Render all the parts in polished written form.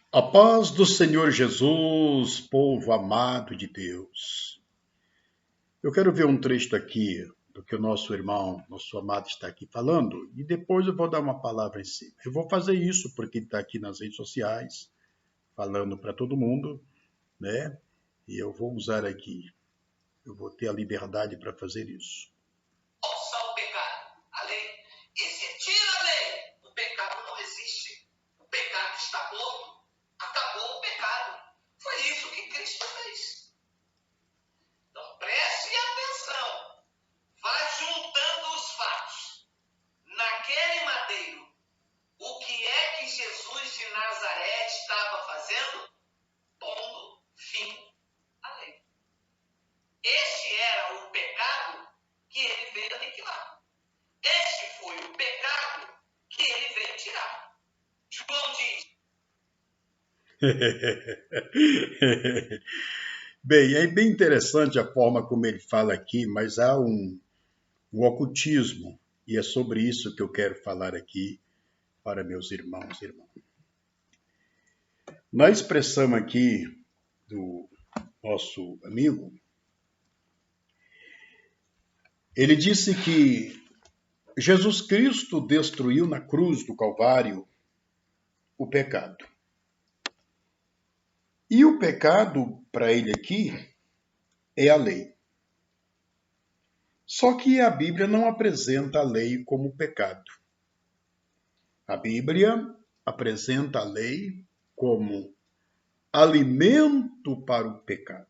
A paz do Senhor Jesus, povo amado de Deus. Eu quero ver um trecho aqui do que o nosso irmão, nosso amado, está aqui falando, e depois eu vou dar uma palavra em cima. Eu vou fazer isso porque ele está aqui nas redes sociais, falando para todo mundo, né? E eu vou usar aqui, eu vou ter a liberdade para fazer isso. O pecado, a lei. E se tira a lei, o pecado não existe. O pecado está morto. Acabou o pecado. Foi isso que Cristo fez. Então preste atenção. Vai juntando os fatos. Naquele madeiro, o que é que Jesus de Nazaré estava fazendo? Pondo fim à lei. Este era o pecado que ele veio aniquilar. Este foi o pecado que ele veio tirar. João diz. Bem, é bem interessante a forma como ele fala aqui, mas há um ocultismo, e é sobre isso que eu quero falar aqui para meus irmãos e irmãs. Na expressão aqui do nosso amigo, ele disse que Jesus Cristo destruiu na cruz do Calvário o pecado. E o pecado, para ele aqui, é a lei. Só que a Bíblia não apresenta a lei como pecado. A Bíblia apresenta a lei como alimento para o pecado.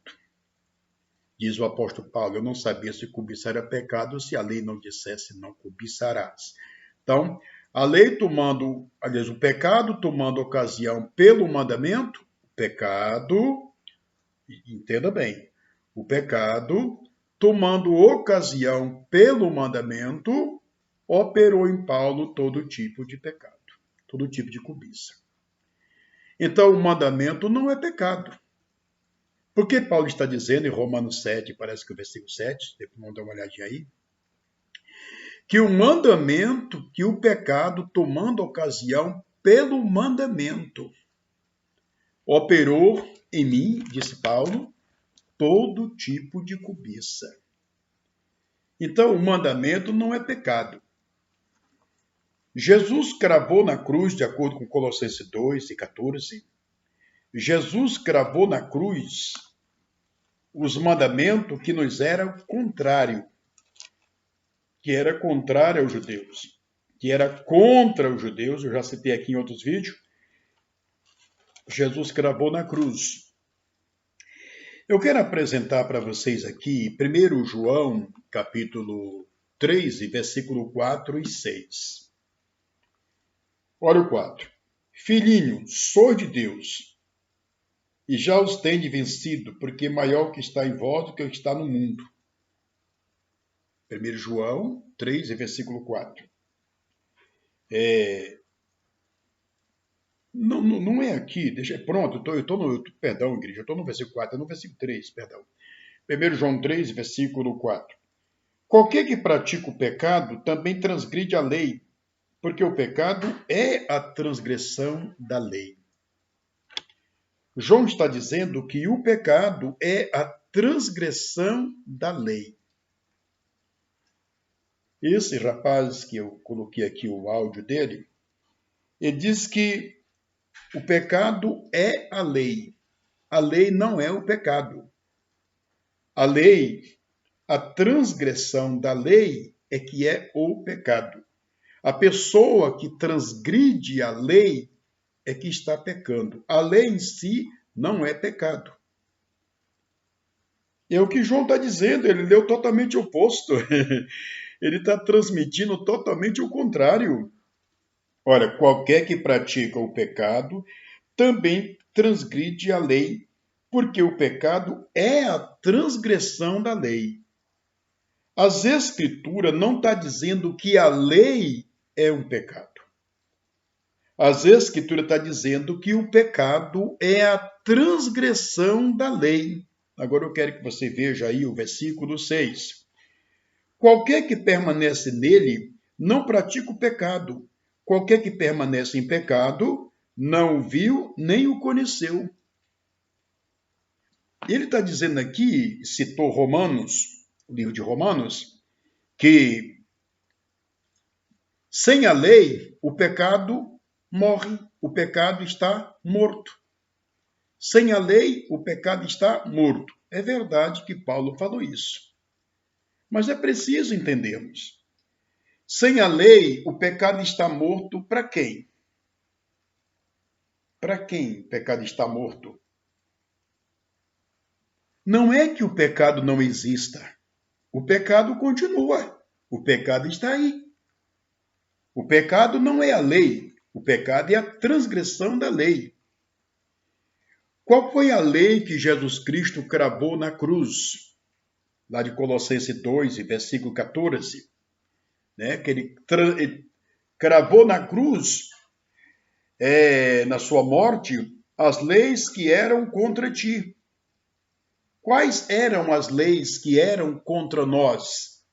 Diz o apóstolo Paulo, eu não sabia se cobiçar era pecado, se a lei não dissesse não cobiçarás. Então, a lei tomando, aliás, o pecado tomando ocasião pelo mandamento, pecado, entenda bem, o pecado tomando ocasião pelo mandamento, operou em Paulo todo tipo de pecado, todo tipo de cobiça. Então, o mandamento não é pecado. Porque Paulo está dizendo em Romanos 7, parece que o versículo 7, depois vamos dar uma olhadinha aí, que o mandamento, que o pecado, tomando ocasião pelo mandamento, operou em mim, disse Paulo, todo tipo de cobiça. Então, o mandamento não é pecado. Jesus cravou na cruz, de acordo com Colossenses 2 e 14, Jesus cravou na cruz os mandamentos que nos eram contrários, que era contrário aos judeus, que era contra os judeus, eu já citei aqui em outros vídeos, Jesus cravou na cruz. Eu quero apresentar para vocês aqui 1 João, capítulo 3, versículo 4 e 6. Olha o 4. Filhinhos, sois de Deus, e já os tendes vencido, porque maior o que está em vós do que o que está no mundo. 1 João 3, versículo 4. Não é aqui, pronto, perdão, igreja, eu estou no versículo 4, é no versículo 3, perdão. 1 João 3, versículo 4. Qualquer que pratica o pecado também transgride a lei, porque o pecado é a transgressão da lei. João está dizendo que o pecado é a transgressão da lei. Esse rapaz que eu coloquei aqui o áudio dele, ele diz que o pecado é a lei. A lei não é o pecado. A lei, a transgressão da lei é que é o pecado. A pessoa que transgride a lei é que está pecando. A lei em si não é pecado. É o que João está dizendo, ele leu totalmente o oposto. Ele está transmitindo totalmente o contrário. Ora, qualquer que pratica o pecado também transgride a lei, porque o pecado é a transgressão da lei. As Escrituras não estão dizendo que a lei é um pecado. As Escrituras estão dizendo que o pecado é a transgressão da lei. Agora eu quero que você veja aí o versículo 6. Qualquer que permanece nele não pratica o pecado. Qualquer que permanece em pecado não o viu, nem o conheceu. Ele está dizendo aqui, citou Romanos, o livro de Romanos, que sem a lei o pecado morre, o pecado está morto. Sem a lei o pecado está morto. É verdade que Paulo falou isso. Mas é preciso entendermos. Sem a lei o pecado está morto para quem? Para quem o pecado está morto? Não é que o pecado não exista. O pecado continua. O pecado está aí. O pecado não é a lei. O pecado é a transgressão da lei. Qual foi a lei que Jesus Cristo cravou na cruz? Lá de Colossenses 2, versículo 14. Né? Que ele cravou na cruz, na sua morte, as leis que eram contra ti. Quais eram as leis que eram contra nós?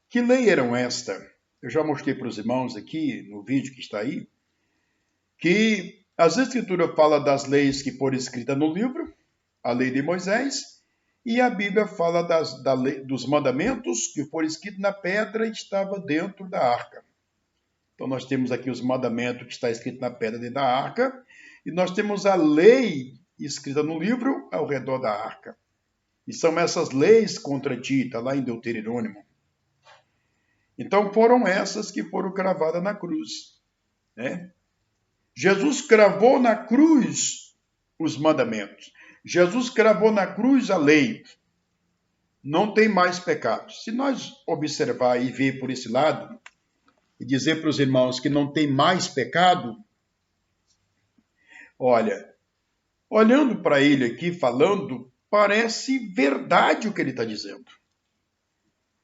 Que lei eram esta? Eu já mostrei para os irmãos aqui, no vídeo que está aí, que as Escrituras falam das leis que foram escritas no livro, a lei de Moisés, e a Bíblia fala dos mandamentos que foram escritos na pedra e estava dentro da arca. Então nós temos aqui os mandamentos que está escrito na pedra dentro da arca, e nós temos a lei escrita no livro ao redor da arca. E são essas leis contra ti, está lá em Deuteronômio. Então foram essas que foram cravadas na cruz. Né? Jesus cravou na cruz os mandamentos. Jesus cravou na cruz a lei. Não tem mais pecado. Se nós observar e ver por esse lado, e dizer para os irmãos que não tem mais pecado, olha, olhando para ele aqui, falando, parece verdade o que ele está dizendo.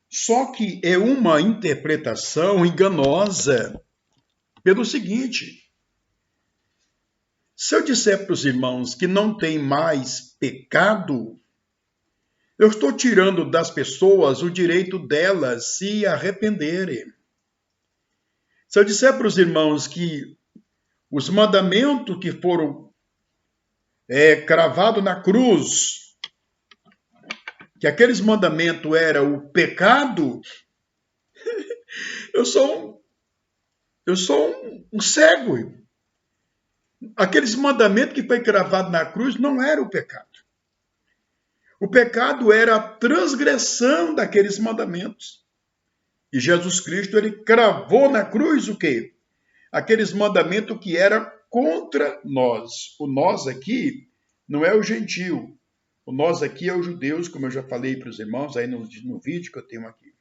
Só que é uma interpretação enganosa pelo seguinte: se eu disser para os irmãos que não tem mais pecado, eu estou tirando das pessoas o direito delas se arrependerem. Se eu disser para os irmãos que os mandamentos que foram cravados na cruz, que aqueles mandamentos eram o pecado, eu sou um cego. Aqueles mandamentos que foi cravado na cruz não era o pecado. O pecado era a transgressão daqueles mandamentos. E Jesus Cristo, ele cravou na cruz o quê? Aqueles mandamentos que eram contra nós. O nós aqui não é o gentio. O nós aqui é os judeus, como eu já falei para os irmãos aí no vídeo que eu tenho aqui,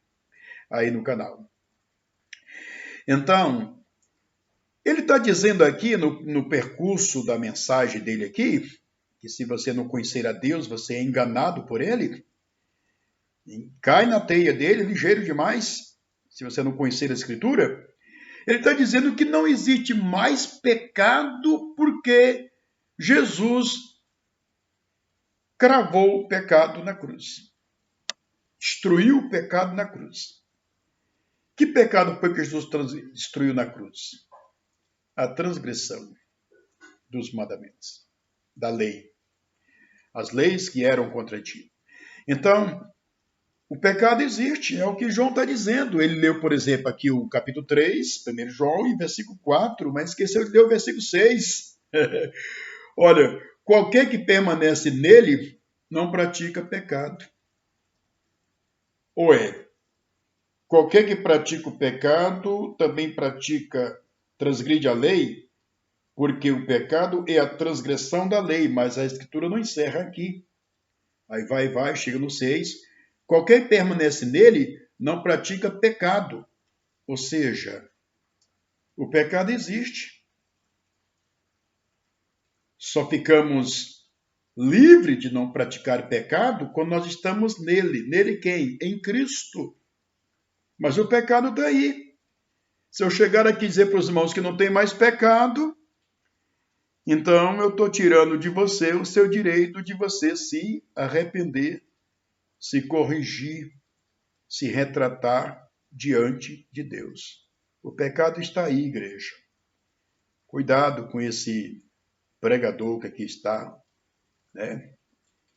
aí no canal. Então, ele está dizendo aqui no percurso da mensagem dele aqui, que se você não conhecer a Deus, você é enganado por ele, cai na teia dele, ligeiro demais, se você não conhecer a Escritura. Ele está dizendo que não existe mais pecado porque Jesus cravou o pecado na cruz. Destruiu o pecado na cruz. Que pecado foi que Jesus destruiu na cruz? A transgressão dos mandamentos, da lei. As leis que eram contra ti. Então, o pecado existe, é o que João está dizendo. Ele leu, por exemplo, aqui o capítulo 3, 1 João, em versículo 4, mas esqueceu de ler o versículo 6. Olha, qualquer que permanece nele não pratica pecado. Ou qualquer que pratica o pecado também transgride a lei, porque o pecado é a transgressão da lei, mas a Escritura não encerra aqui. Aí vai, chega no 6. Qualquer que permanece nele não pratica pecado. Ou seja, o pecado existe. Só ficamos livres de não praticar pecado quando nós estamos nele. Nele quem? Em Cristo. Mas o pecado está aí. Se eu chegar aqui e dizer para os irmãos que não tem mais pecado, então eu estou tirando de você o seu direito de você se arrepender, se corrigir, se retratar diante de Deus. O pecado está aí, igreja. Cuidado com esse pregador que aqui está, né?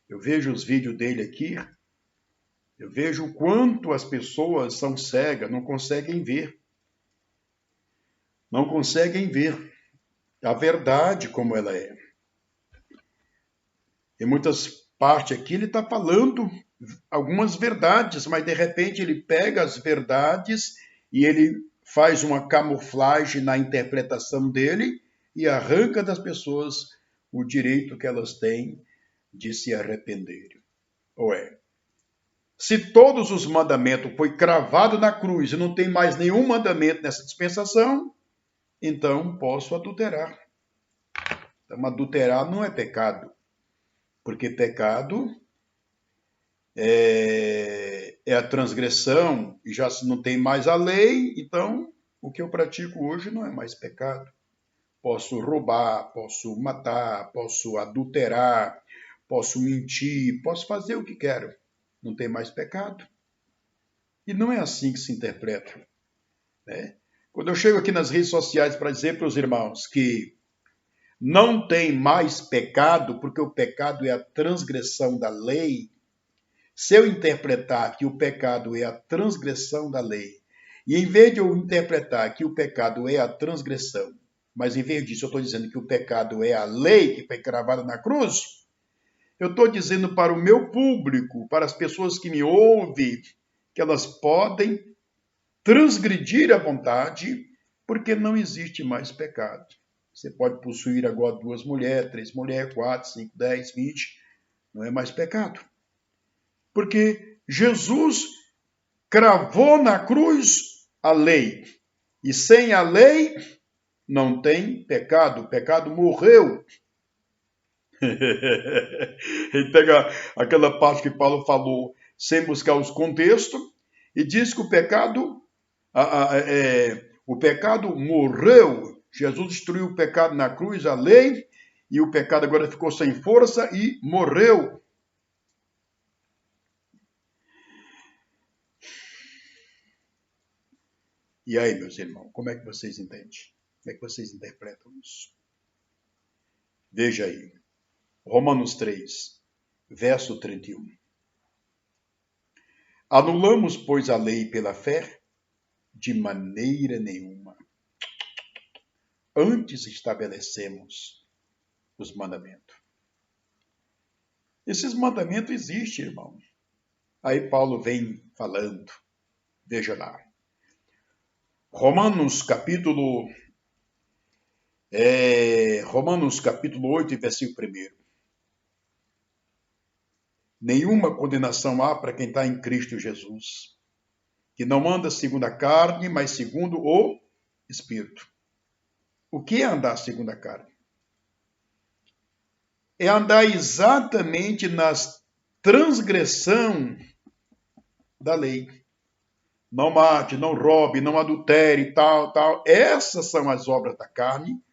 Eu vejo os vídeos dele aqui, eu vejo o quanto as pessoas são cegas, não conseguem ver. Não conseguem ver a verdade como ela é. Em muitas partes aqui ele está falando algumas verdades, mas de repente ele pega as verdades e ele faz uma camuflagem na interpretação dele e arranca das pessoas o direito que elas têm de se arrependerem. Se todos os mandamentos foi cravado na cruz e não tem mais nenhum mandamento nessa dispensação, então posso adulterar. Então, adulterar não é pecado, porque pecado é a transgressão e já não tem mais a lei, então o que eu pratico hoje não é mais pecado. Posso roubar, posso matar, posso adulterar, posso mentir, posso fazer o que quero. Não tem mais pecado. E não é assim que se interpreta, né? Quando eu chego aqui nas redes sociais para dizer para os irmãos que não tem mais pecado, porque o pecado é a transgressão da lei, se eu interpretar que o pecado é a transgressão da lei, e em vez de eu interpretar que o pecado é a transgressão, mas em vez disso eu estou dizendo que o pecado é a lei que foi cravada na cruz, eu estou dizendo para o meu público, para as pessoas que me ouvem, que elas podem transgredir a vontade, porque não existe mais pecado. Você pode possuir agora 2 mulheres, 3 mulheres, 4, 5, 10, 20, não é mais pecado. Porque Jesus cravou na cruz a lei. E sem a lei não tem pecado. O pecado morreu. Ele pega aquela parte que Paulo falou sem buscar os contextos e diz que o pecado morreu. Jesus destruiu o pecado na cruz, a lei, e o pecado agora ficou sem força e morreu. E aí, meus irmãos, como é que vocês entendem? Como é que vocês interpretam isso? Veja aí, Romanos 3, verso 31. Anulamos, pois, a lei pela fé? De maneira nenhuma. Antes estabelecemos os mandamentos. Esses mandamentos existem, irmão. Aí Paulo vem falando. Veja lá. Romanos capítulo 8, versículo 1. Nenhuma condenação há para quem está em Cristo Jesus, que não anda segundo a carne, mas segundo o Espírito. O que é andar segundo a carne? É andar exatamente na transgressão da lei. Não mate, não roube, não adultere, tal, tal. Essas são as obras da carne,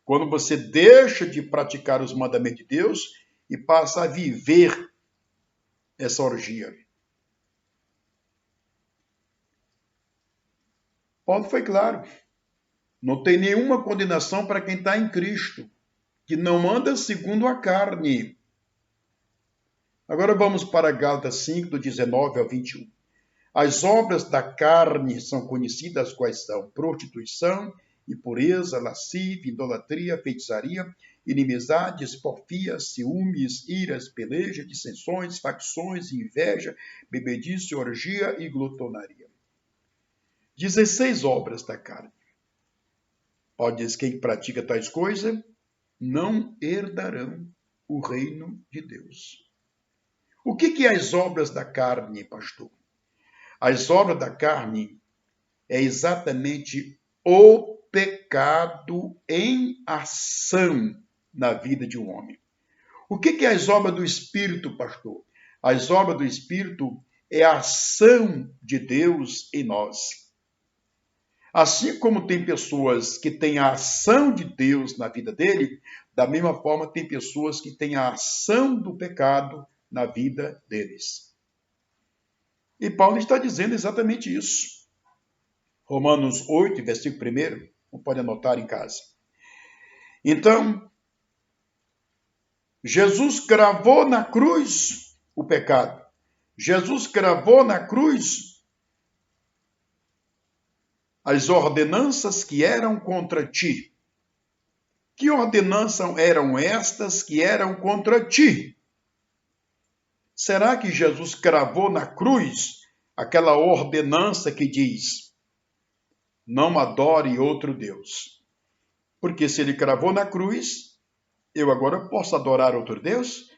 quando você deixa de praticar os mandamentos de Deus e passa a viver essa orgia. Paulo foi claro. Não tem nenhuma condenação para quem está em Cristo, que não anda segundo a carne. Agora vamos para Gálatas 5, do 19 ao 21. As obras da carne são conhecidas quais são: prostituição, impureza, lascívia, idolatria, feitiçaria, inimizades, porfias, ciúmes, iras, peleja, dissensões, facções, inveja, bebedice, orgia e glutonaria. 16 obras da carne. Paulo diz que quem pratica tais coisas não herdarão o reino de Deus. O que é as obras da carne, pastor? As obras da carne é exatamente o pecado em ação na vida de um homem. O que é as obras do Espírito, pastor? As obras do Espírito é a ação de Deus em nós. Assim como tem pessoas que têm a ação de Deus na vida dele, da mesma forma tem pessoas que têm a ação do pecado na vida deles. E Paulo está dizendo exatamente isso. Romanos 8, versículo 1, não pode anotar em casa. Então, Jesus cravou na cruz o pecado. Jesus cravou na cruz as ordenanças que eram contra ti. Que ordenanças eram estas que eram contra ti? Será que Jesus cravou na cruz aquela ordenança que diz: não adore outro Deus? Porque se ele cravou na cruz, eu agora posso adorar outro Deus?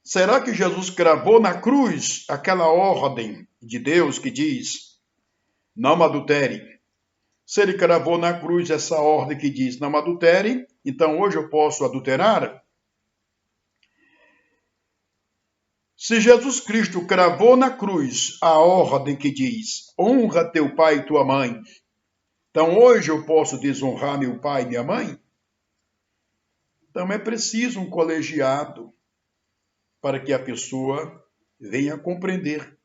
Será que Jesus cravou na cruz aquela ordem de Deus que diz: não adultere? Se ele cravou na cruz essa ordem que diz: não adultere, então hoje eu posso adulterar? Se Jesus Cristo cravou na cruz a ordem que diz: honra teu pai e tua mãe, então hoje eu posso desonrar meu pai e minha mãe? Então é preciso um colegiado para que a pessoa venha compreender.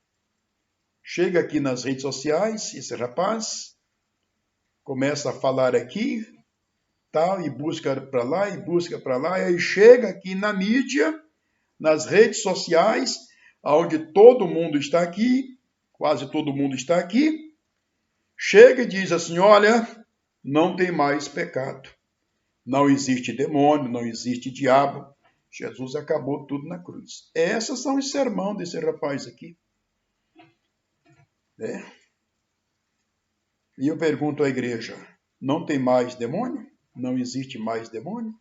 Chega aqui nas redes sociais, esse rapaz começa a falar aqui, tal, e busca para lá, e busca para lá, e aí chega aqui na mídia, nas redes sociais, onde todo mundo está aqui, quase todo mundo está aqui, chega e diz assim: olha, não tem mais pecado, não existe demônio, não existe diabo, Jesus acabou tudo na cruz. Esses são os sermões desse rapaz aqui. E eu pergunto à igreja: não tem mais demônio? Não existe mais demônio?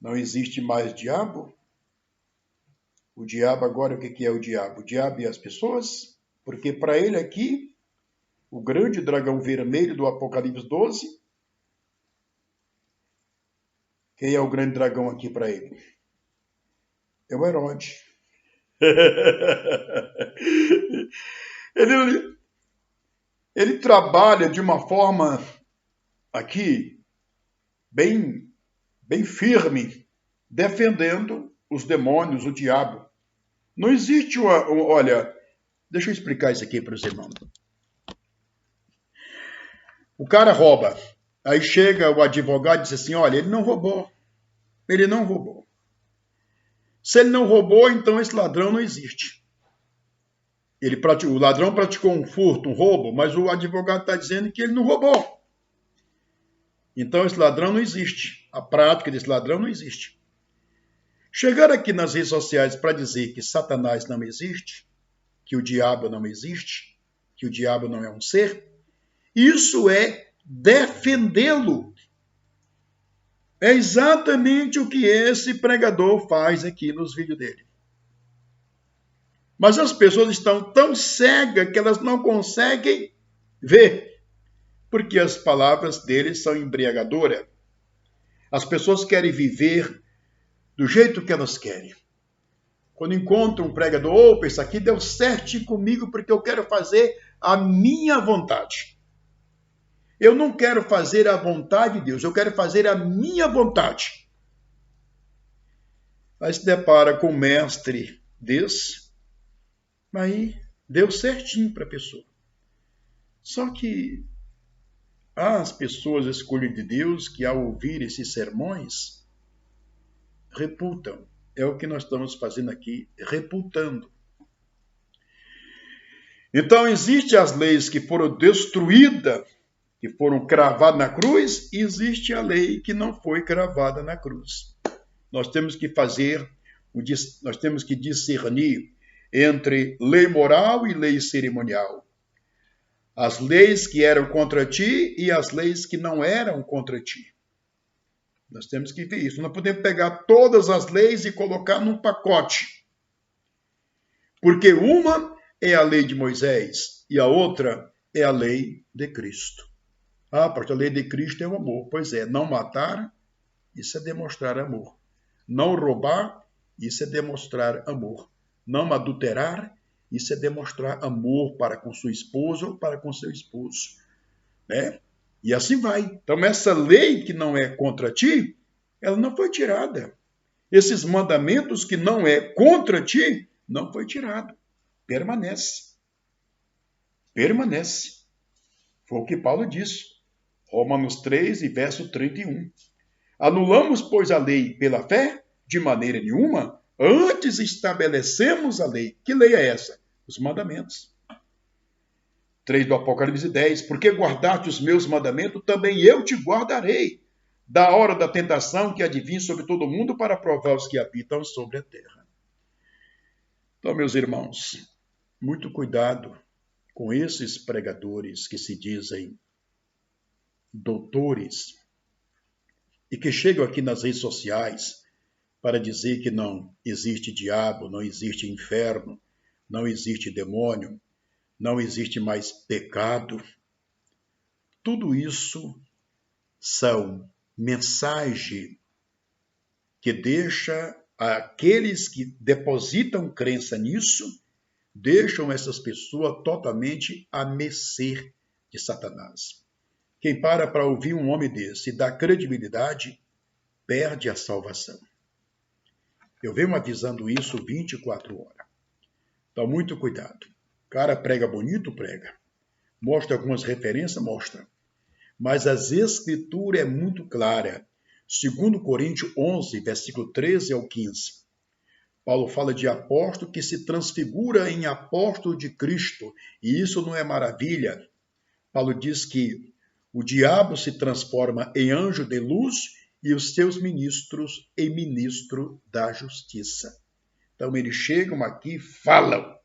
Não existe mais diabo? O diabo agora, o que é o diabo? O diabo e as pessoas? Porque para ele aqui, o grande dragão vermelho do Apocalipse 12, quem é o grande dragão aqui para ele? É o Herodes. Ele trabalha de uma forma aqui bem firme, defendendo os demônios, o diabo. Não existe olha, deixa eu explicar isso aqui para os irmãos. O cara rouba. Aí chega o advogado e diz assim: olha, ele não roubou. Ele não roubou. Se ele não roubou, então esse ladrão não existe. O ladrão praticou um furto, um roubo, mas o advogado está dizendo que ele não roubou. Então esse ladrão não existe. A prática desse ladrão não existe. Chegar aqui nas redes sociais para dizer que Satanás não existe, que o diabo não existe, que o diabo não é um ser, isso é defendê-lo. É exatamente o que esse pregador faz aqui nos vídeos dele. Mas as pessoas estão tão cegas que elas não conseguem ver, porque as palavras dele são embriagadoras. As pessoas querem viver do jeito que elas querem. Quando encontram um pregador: opa, isso aqui deu certo comigo porque eu quero fazer a minha vontade. Eu não quero fazer a vontade de Deus, eu quero fazer a minha vontade. Aí se depara com o mestre desse, aí deu certinho para a pessoa. Só que há as pessoas escolhidas de Deus que, ao ouvir esses sermões, reputam. É o que nós estamos fazendo aqui, reputando. Então, existem as leis que foram destruídas, que foram cravadas na cruz, e existe a lei que não foi cravada na cruz. Nós temos que nós temos que discernir entre lei moral e lei cerimonial. As leis que eram contra ti e as leis que não eram contra ti. Nós temos que ver isso. Não podemos pegar todas as leis e colocar num pacote. Porque uma é a lei de Moisés e a outra é a lei de Cristo. Ah, pastor, a lei de Cristo é o amor. Pois é, não matar, isso é demonstrar amor. Não roubar, isso é demonstrar amor. Não adulterar, isso é demonstrar amor para com sua esposa ou para com seu esposo. Né? E assim vai. Então, essa lei que não é contra ti, ela não foi tirada. Esses mandamentos que não é contra ti, não foi tirado. Permanece. Permanece. Foi o que Paulo disse. Romanos 3 e verso 31. Anulamos, pois, a lei pela fé? De maneira nenhuma. Antes estabelecemos a lei. Que lei é essa? Os mandamentos. 3 do Apocalipse 10. Porque guardaste os meus mandamentos, também eu te guardarei. Da hora da tentação que advém sobre todo mundo para provar os que habitam sobre a terra. Então, meus irmãos, muito cuidado com esses pregadores que se dizem doutores e que chegam aqui nas redes sociais para dizer que não existe diabo, não existe inferno, não existe demônio, não existe mais pecado. Tudo isso são mensagens que deixam aqueles que depositam crença nisso, deixam essas pessoas totalmente à mercê de Satanás. Quem para ouvir um homem desse e dá credibilidade, perde a salvação. Eu venho avisando isso 24 horas. Então, muito cuidado. O cara prega bonito, prega. Mostra algumas referências, mostra. Mas as escrituras é muito clara. 2 Coríntios 11, versículo 13 ao 15. Paulo fala de apóstolo que se transfigura em apóstolo de Cristo. E isso não é maravilha. Paulo diz que o diabo se transforma em anjo de luz e os seus ministros em ministro da justiça. Então eles chegam aqui e falam.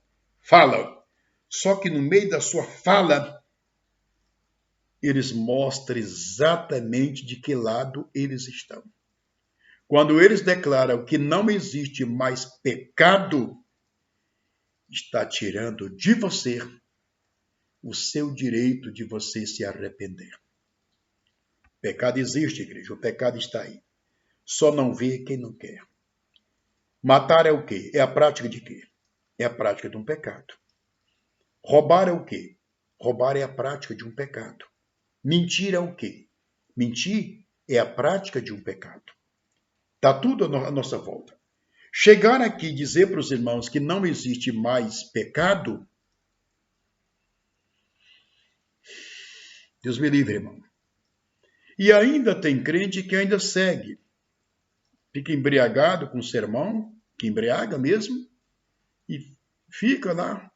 Só que no meio da sua fala, eles mostram exatamente de que lado eles estão. Quando eles declaram que não existe mais pecado, está tirando de você o seu direito de você se arrepender. Pecado existe, igreja, o pecado está aí. Só não vê quem não quer. Matar é o quê? É a prática de quê? É a prática de um pecado. Roubar é o quê? Roubar é a prática de um pecado. Mentir é o quê? Mentir é a prática de um pecado. Está tudo à nossa volta. Chegar aqui e dizer para os irmãos que não existe mais pecado, Deus me livre, irmão. E ainda tem crente que ainda segue. Fica embriagado com o sermão, que embriaga mesmo, e fica lá.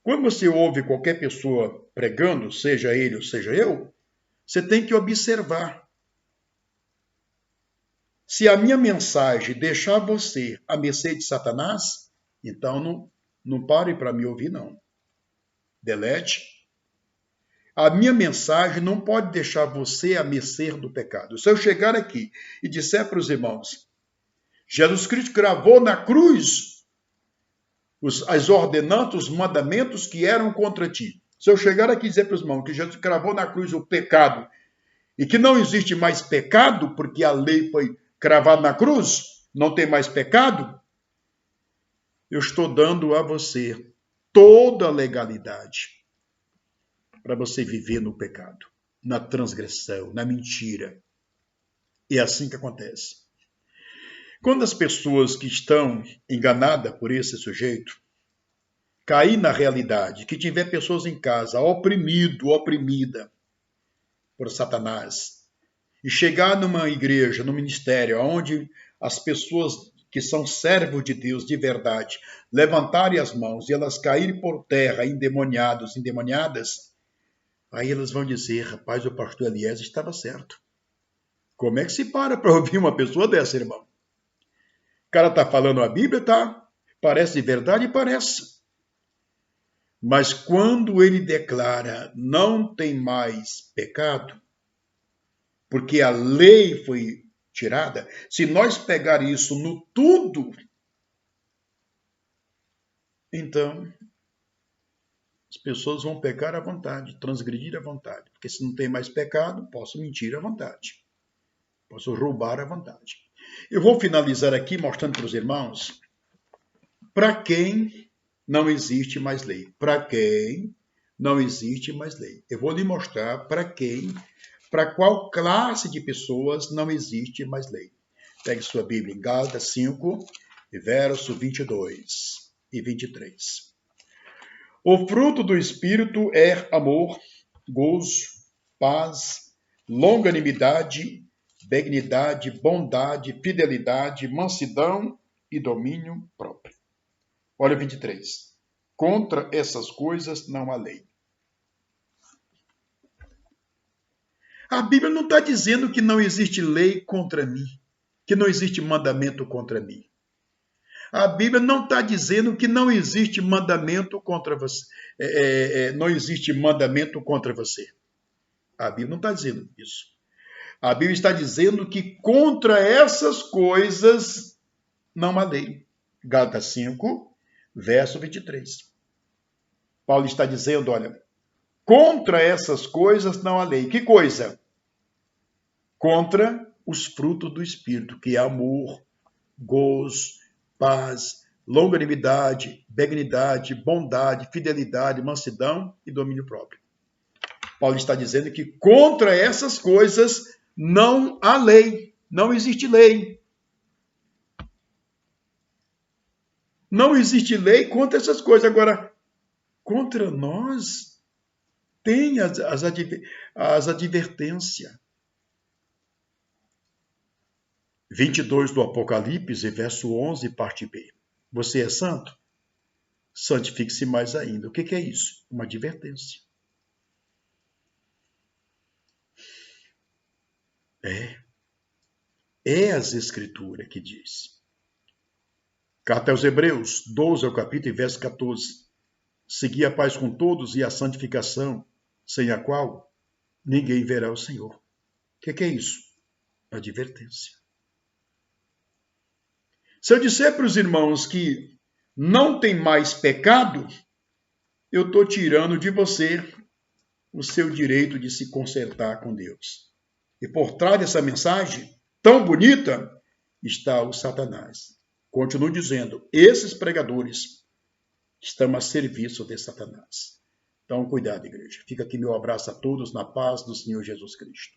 Quando você ouve qualquer pessoa pregando, seja ele ou seja eu, você tem que observar. Se a minha mensagem deixar você à mercê de Satanás, então não pare para me ouvir, não. Delete. A minha mensagem não pode deixar você à mercê do pecado. Se eu chegar aqui e disser para os irmãos, Jesus Cristo gravou na cruz as ordenanças, os mandamentos que eram contra ti. Se eu chegar aqui e dizer para os irmãos que Jesus gravou na cruz o pecado e que não existe mais pecado, porque a lei foi cravada na cruz, não tem mais pecado, eu estou dando a você toda a legalidade para você viver no pecado, na transgressão, na mentira. É assim que acontece. Quando as pessoas que estão enganadas por esse sujeito cair na realidade, que tiver pessoas em casa oprimido, oprimida por Satanás, e chegar numa igreja, num ministério, onde as pessoas que são servos de Deus de verdade levantarem as mãos e elas caírem por terra endemoniadas, aí elas vão dizer, rapaz, o pastor Eliezer estava certo. Como é que se para ouvir uma pessoa dessa, irmão? O cara está falando a Bíblia, tá? Parece verdade, parece. Mas quando ele declara não tem mais pecado, porque a lei foi tirada, se nós pegar isso no tudo, então as pessoas vão pecar à vontade, transgredir à vontade. Porque se não tem mais pecado, posso mentir à vontade. Posso roubar à vontade. Eu vou finalizar aqui mostrando para os irmãos para quem não existe mais lei. Para quem não existe mais lei. Eu vou lhe mostrar para qual classe de pessoas não existe mais lei. Pegue sua Bíblia em Gálatas 5, verso 22 e 23. O fruto do Espírito é amor, gozo, paz, longanimidade, benignidade, bondade, fidelidade, mansidão e domínio próprio. Olha 23. Contra essas coisas não há lei. A Bíblia não está dizendo que não existe lei contra mim, que não existe mandamento contra mim. A Bíblia não está dizendo que não existe mandamento contra você. Não existe mandamento contra você. A Bíblia não está dizendo isso. A Bíblia está dizendo que contra essas coisas não há lei. Gálatas 5, verso 23. Paulo está dizendo, olha, contra essas coisas não há lei. Que coisa? Contra os frutos do Espírito, que é amor, gozo, paz, longanimidade, benignidade, bondade, fidelidade, mansidão e domínio próprio. Paulo está dizendo que contra essas coisas não há lei, não existe lei. Não existe lei contra essas coisas. Agora, contra nós tem as advertências. 22 do Apocalipse, verso 11, parte B. Você é santo? Santifique-se mais ainda. O que é isso? Uma advertência. É as Escrituras que diz. Carta aos Hebreus, 12 ao capítulo e verso 14. Segui a paz com todos e a santificação, sem a qual ninguém verá o Senhor. O que é isso? Advertência. Se eu disser para os irmãos que não tem mais pecado, eu estou tirando de você o seu direito de se consertar com Deus. E por trás dessa mensagem tão bonita está o Satanás. Continuo dizendo, esses pregadores estão a serviço de Satanás. Então, cuidado, igreja. Fica aqui meu abraço a todos na paz do Senhor Jesus Cristo.